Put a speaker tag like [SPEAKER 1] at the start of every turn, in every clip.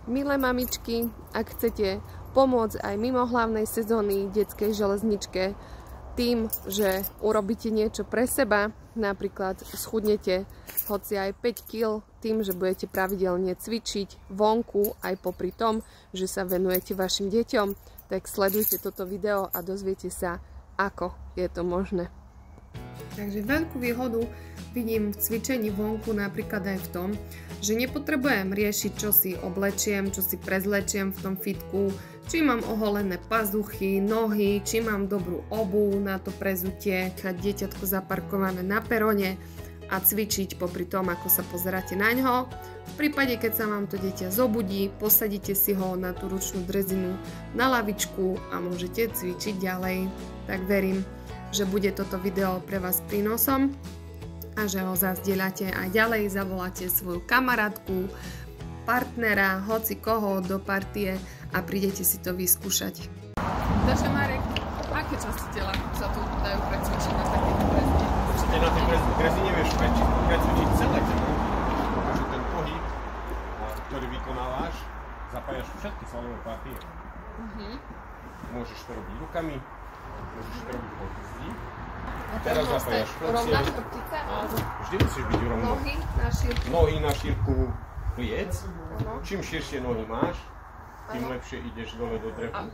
[SPEAKER 1] Milé mamičky, ak chcete pomôcť aj mimo hlavnej sezóny detskej železničke tým, že urobíte niečo pre seba, napríklad schudnete hoci aj 5 kg tým, že budete pravidelne cvičiť vonku aj popri tom, že sa venujete vašim deťom, tak sledujte toto video a dozviete sa, ako je to možné. Takže veľkú výhodu vidím v cvičení vonku napríklad aj v tom, že nepotrebujem riešiť, čo si oblečiem, čo si prezlečiem v tom fitku, či mám oholené pazuchy, nohy, či mám dobrú obuv na to prezutie, nechať dieťatko zaparkované na perone a cvičiť popri tom, ako sa pozeráte na ňo. V prípade, keď sa vám to dieťa zobudí, posadíte si ho na tú ručnú drezinu na lavičku a môžete cvičiť ďalej. Tak verím, že bude toto video pre vás prínosom a že ho zazdieľate aj ďalej, zavoláte svoju kamarátku, partnera, hoci koho do partie a prídete si to vyskúšať. Takže Marek, aké časti tela sa tu dajú precvičiť na takéto drezine?
[SPEAKER 2] Určite na tej drezine vieš precvičiť celé telo, pretože ten pohyb, ktorý vykonávaš, zapájaš všetky svalové partie. Môžeš to robiť rukami, môžeš to robiť po zdí. Teraz zapájaš
[SPEAKER 1] rovná chrbtica?
[SPEAKER 2] Vždy musíš byť rovno.
[SPEAKER 1] Nohy na šírku.
[SPEAKER 2] Nohy na šírku pliec. Čím širšie nohy máš, tým lepšie ideš dole do drepu.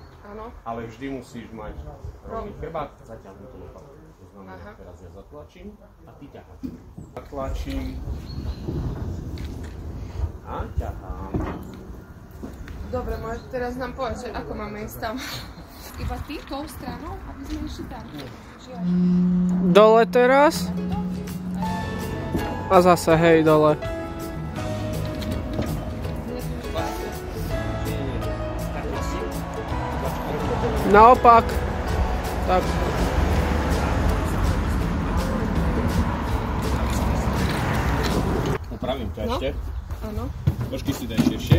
[SPEAKER 2] Ale vždy musíš mať rovný chrbát. Zaťahnuť to lopatku. To znamená, teraz ja zatlačím a ty ťaháš. Zatlačím a ťahám.
[SPEAKER 1] Dobre, teraz nám povedz, že ako máme ísť tam. Iba ty tou stranou, aby sme išli tam.
[SPEAKER 3] Dole teraz. A zase hej, dole. Naopak. Tak.
[SPEAKER 2] Upravím to ešte.
[SPEAKER 1] Áno.
[SPEAKER 2] Trošky si daj širšie.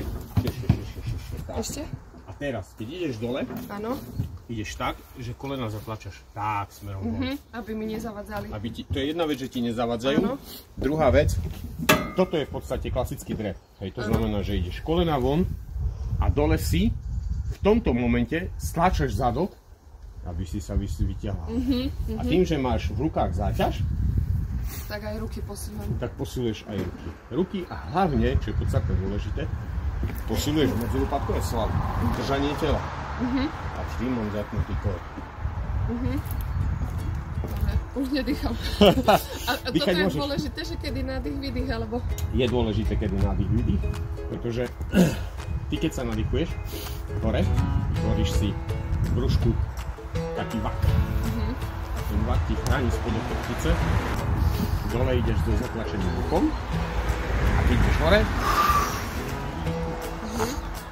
[SPEAKER 1] Ešte?
[SPEAKER 2] A teraz, keď ideš dole,
[SPEAKER 1] áno,
[SPEAKER 2] ideš tak, že kolena zatlačaš tak smerom von.
[SPEAKER 1] Aby mi nezavadzali.
[SPEAKER 2] To je jedna vec, že ti nezavadzajú. Áno. Druhá vec, toto je v podstate klasický drep. Hej, to znamená, že ideš kolena von a dole si v tomto momente stlačaš zadok, aby si sa vyťahla. A tým, že máš v rukách záťaž,
[SPEAKER 1] tak aj ruky posúvam.
[SPEAKER 2] Tak posiluješ aj ruky. Ruky a hlavne, čo je podstatné dôležité, posiluješ medzilopátkové svaly, držanie tela. A vždy mám zapnutý kór.
[SPEAKER 1] Dobre, už nedýcham. A toto je dôležité, že kedy nádych, vydých, alebo?
[SPEAKER 2] Je dôležité, kedy nádych, vydých, pretože ty, keď sa nadýchuješ hore, tvoríš si v brúšku taký vak. A ten vak ti chráni spodok chrbtice, dole ideš so zatlačeným rukom a keď ideš hore,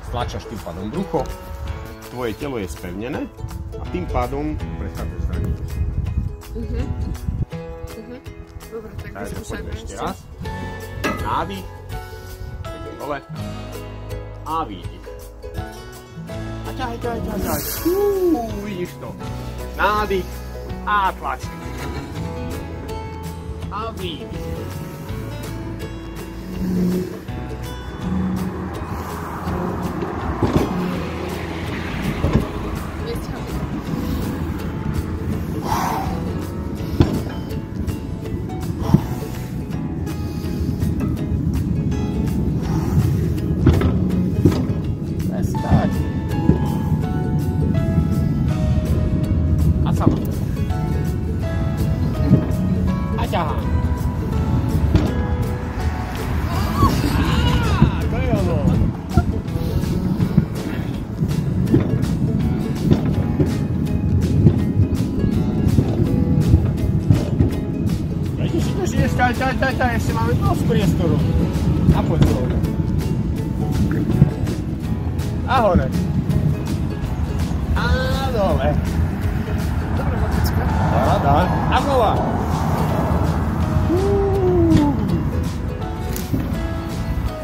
[SPEAKER 2] stlačaš tým pádom brucho, tvoje telo je spevnené a tým pádom prechádzaš zranenie.
[SPEAKER 1] Dobre, tak
[SPEAKER 2] poďme ešte raz. Nádych, dole a výdych. A ťahaj. Vidíš to. Nádych a tlačíš. A výdych. Ťa, ešte máme dosť priestoru. A poď dole. A hore. A dole.
[SPEAKER 1] Dobre, motička.
[SPEAKER 2] Dá. A znova.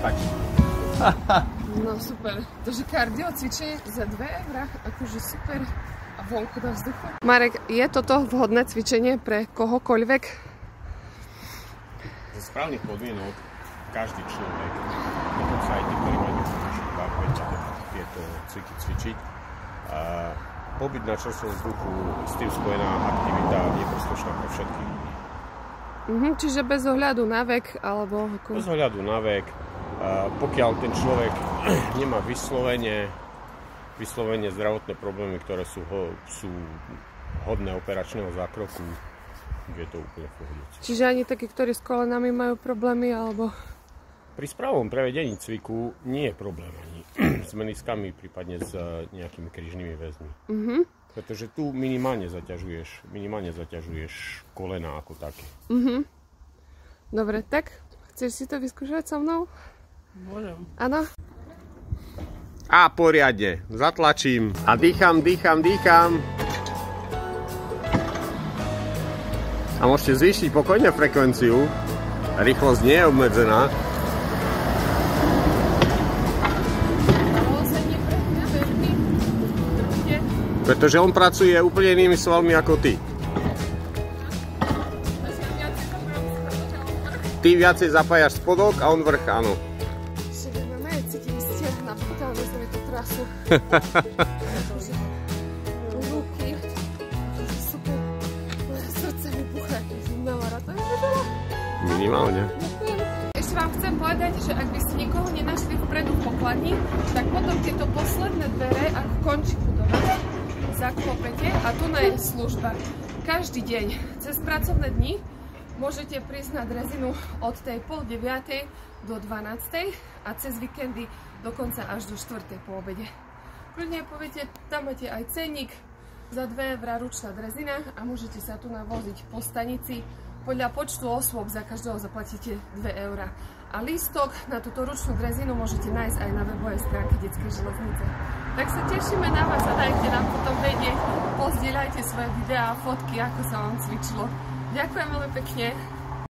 [SPEAKER 2] Tak.
[SPEAKER 1] No super. Takže kardio cvičenie za 2 €, akože super. A vonku do vzduchu. Marek, je toto vhodné cvičenie pre kohokoľvek?
[SPEAKER 2] Za správnych podmienok každý človek, dokonca aj tí, ktorí majú šípach, vedia tieto cviky cvičiť. Pobyt na čerstvom vzduchu, s tým spojená aktivita je prospešná pre všetkých ľudí.
[SPEAKER 1] Čiže bez ohľadu na vek, alebo ako...
[SPEAKER 2] Bez ohľadu na vek, pokiaľ ten človek nemá vyslovene zdravotné problémy, ktoré sú hodné operačného zákroku, je to úplne v pohode.
[SPEAKER 1] Čiže ani takí, ktorí s kolenami majú problémy, alebo...
[SPEAKER 2] Pri spravovom prevedení cviku nie je problém ani s meniskami, prípadne s nejakými krížnymi väzmi. Pretože tu minimálne zaťažuješ kolena ako také.
[SPEAKER 1] Dobre, tak chceš si to vyskúšať so mnou?
[SPEAKER 3] Môžem.
[SPEAKER 1] Áno?
[SPEAKER 2] A poriadne, zatlačím a dýcham. A môžete zvýšiť pokojne frekvenciu, rýchlosť nie je obmedzená. Pretože on pracuje úplne inými svalmi ako ty. Ty viacej zapájaš spodok a on vrch, áno.
[SPEAKER 1] Cítim stier na brutálne sa mi to trasu. Ruky. Super. Srdce mi bucha, keď som navara. To je veľa.
[SPEAKER 2] Minimálne.
[SPEAKER 1] Ešte vám chcem povedať, že ak by ste nikoho nenašli vpredu v pokladni, tak potom tieto posledné dvere, ak končí budova, zaklopete a tu je služba. Každý deň, cez pracovné dni, môžete prísť na drezinu od tej 8:30 do 12:00 a cez víkendy dokonca až do 4:00 po obede. Kľudne poviete, tam máte aj cenník, za 2 € ručná drezina a môžete sa tu navoziť po stanici. Podľa počtu osôb za každého zaplatíte 2 €. A lístok na túto ručnú drezinu môžete nájsť aj na webovej stránke Detskej železnice. Tak sa tešíme na vás a dajte nám potom vedieť, pozdieľajte svoje videá a fotky, ako sa vám cvičilo. Ďakujem veľmi pekne.